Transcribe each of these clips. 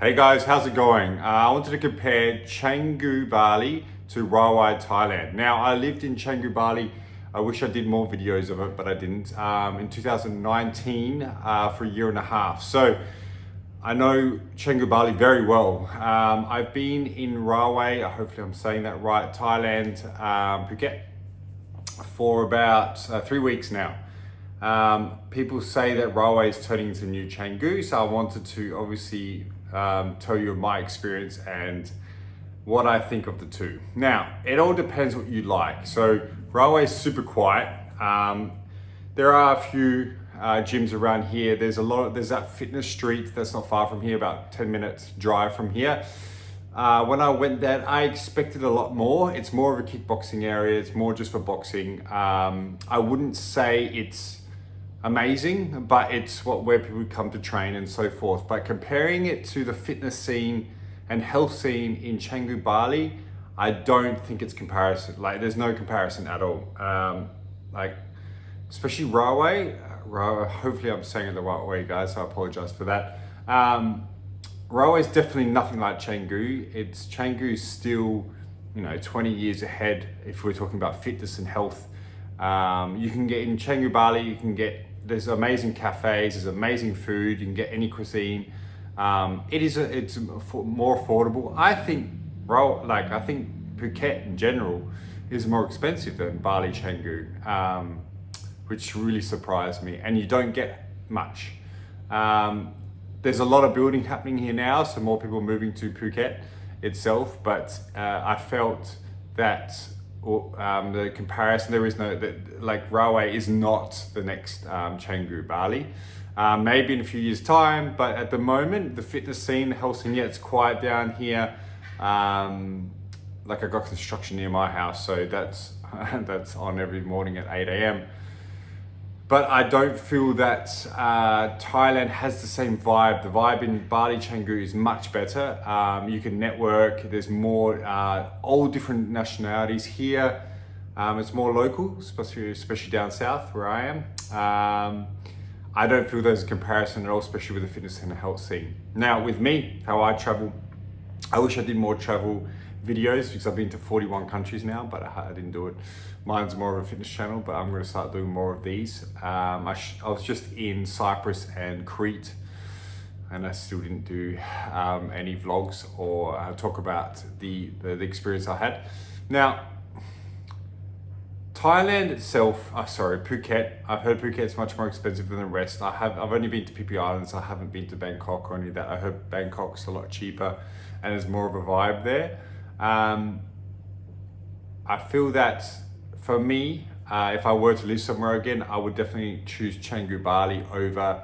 Hey guys, how's it going? I wanted to compare Canggu Bali to Rawai Thailand. Now, I lived in Canggu Bali. I wish I did more videos of it, but I didn't. In 2019 for a year and a half. So I know Canggu Bali very well. I've been in Rawai, hopefully I'm saying that right, Thailand, Phuket, for about 3 weeks now. People say that Rawai is turning into new Canggu, so I wanted to obviously tell you my experience and what I think of the two. Now, it all depends what you like. So Rawai is super quiet. There are a few gyms around here. There's that fitness street that's not far from here, about 10 minutes drive from here. When I went there, I expected a lot more. It's more of a kickboxing area. It's more just for boxing. I wouldn't say it's amazing, but it's where people come to train and so forth. But comparing it to the fitness scene and health scene in Canggu Bali, I don't think it's comparison. Like, there's no comparison at all. Especially Rawai. Hopefully I'm saying it the right way, guys, so I apologize for that. Rawai is definitely nothing like Canggu. Canggu is still, 20 years ahead if we're talking about fitness and health. You can get in Canggu Bali, there's amazing cafes, there's amazing food, you can get any cuisine. It's more affordable. I think Phuket in general is more expensive than Bali Canggu, which really surprised me. And you don't get much. There's a lot of building happening here now, so more people moving to Phuket itself. But I felt that the comparison, Rawai is not the next Canggu Bali. Maybe in a few years' time, but at the moment, the fitness scene, the health scene, it's quiet down here. I got construction near my house, so that's on every morning at 8 a.m. But I don't feel that Thailand has the same vibe. The vibe in Bali Canggu is much better. You can network. There's more all different nationalities here. It's more local, especially down south where I am. I don't feel there's a comparison at all, especially with the fitness and the health scene. Now, with me, how I travel, I wish I did more travel videos because I've been to 41 countries now, but I didn't do it. Mine's more of a fitness channel, but I'm going to start doing more of these. I was just in Cyprus and Crete, and I still didn't do any vlogs or talk about the experience I had. Now, Thailand itself, Phuket. I've heard Phuket's much more expensive than the rest. I've only been to Phi Phi Islands. I haven't been to Bangkok or any of that. I heard Bangkok's a lot cheaper and there's more of a vibe there. I feel that for me, if I were to live somewhere again, I would definitely choose Canggu Bali over,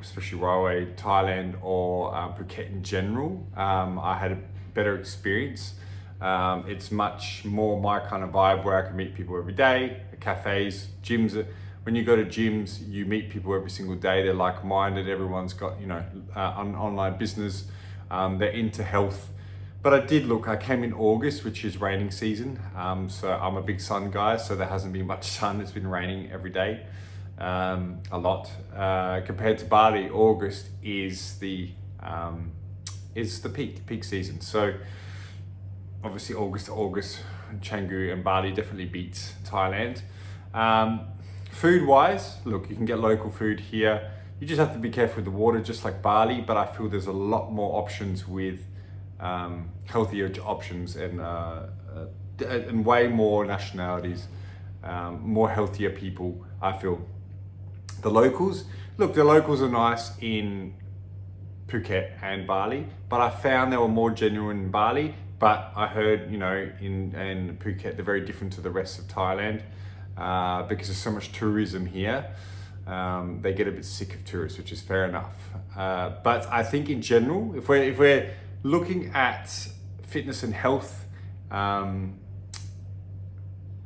especially Rawai Thailand or Phuket in general. I had a better experience. It's much more my kind of vibe where I can meet people every day. The cafes, gyms. When you go to gyms, you meet people every single day. They're like-minded. Everyone's got an online business. They're into health. But I came in August, which is raining season. So I'm a big sun guy, so there hasn't been much sun. It's been raining every day, a lot. Compared to Bali, August is the peak season. So obviously August, Canggu and Bali definitely beats Thailand. Food-wise, look, you can get local food here. You just have to be careful with the water, just like Bali, but I feel there's a lot more options with healthier options and way more nationalities, more healthier people, I feel. The locals are nice in Phuket and Bali, but I found they were more genuine in Bali. But I heard, in Phuket, they're very different to the rest of Thailand because there's so much tourism here. They get a bit sick of tourists, which is fair enough. But I think in general, if we're looking at fitness and health,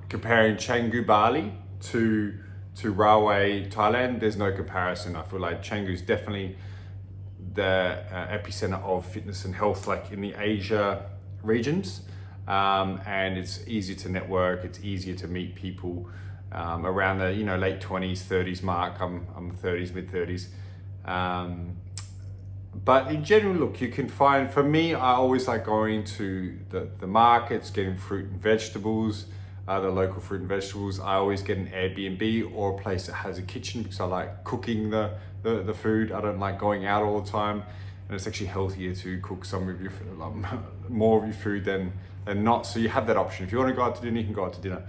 comparing Canggu Bali to Rawai Thailand, there's no comparison. I feel like Canggu is definitely the epicenter of fitness and health, like in the Asia regions, and it's easier to network. It's easier to meet people around the late 20s, 30s mark. I'm 30s, mid 30s. But in general, look, you can find, for me, I always like going to the markets, getting fruit and vegetables, the local fruit and vegetables. I always get an Airbnb or a place that has a kitchen because I like cooking the food. I don't like going out all the time. And it's actually healthier to cook some of your more of your food than not. So you have that option. If you want to go out to dinner, you can go out to dinner.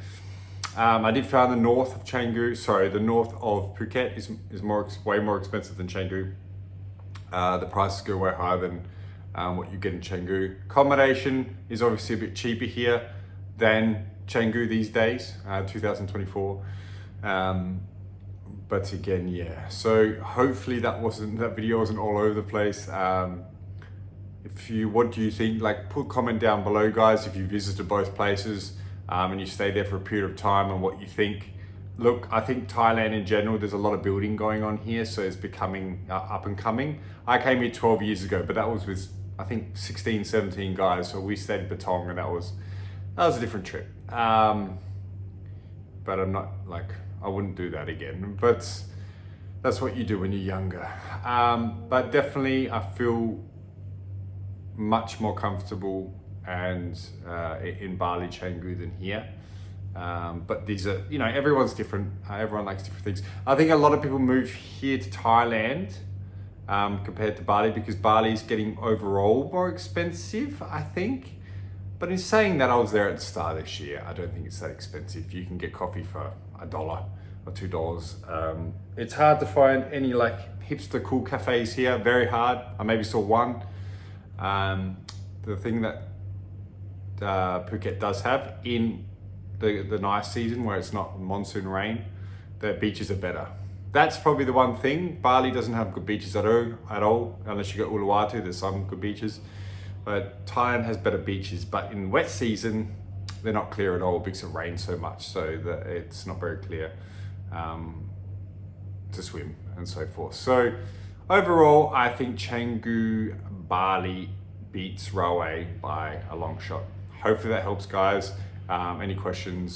I did find the north of the north of Phuket is way more expensive than Canggu. The prices go way higher than what you get in Canggu. Accommodation is obviously a bit cheaper here than Canggu these days, 2024. But again, yeah. So hopefully that video wasn't all over the place. What do you think? Like, put a comment down below, guys, if you visited both places and you stay there for a period of time and what you think. Look, I think Thailand in general, there's a lot of building going on here, so it's becoming up and coming. I came here 12 years ago, but that was with, I think, 16, 17 guys. So we stayed in Patong, and that was a different trip. But I'm not I wouldn't do that again. But that's what you do when you're younger. But definitely, I feel much more comfortable and in Bali, Canggu than here. But these are, everyone's different. Everyone likes different things. I think a lot of people move here to Thailand compared to Bali because Bali is getting overall more expensive, I think. But in saying that, I was there at the start of this year. I don't think it's that expensive. You can get coffee for $1 or $2. It's hard to find any hipster cool cafes here. Very hard. I maybe saw one. The thing that Phuket does have in the nice season where it's not monsoon rain, the beaches are better. That's probably the one thing. Bali doesn't have good beaches at all, unless you go Uluwatu. There's some good beaches, but Thailand has better beaches. But in wet season, they're not clear at all because it rains so much, so that it's not very clear to swim and so forth. So overall, I think Canggu Bali beats Rawai by a long shot. Hopefully that helps, guys. Any questions?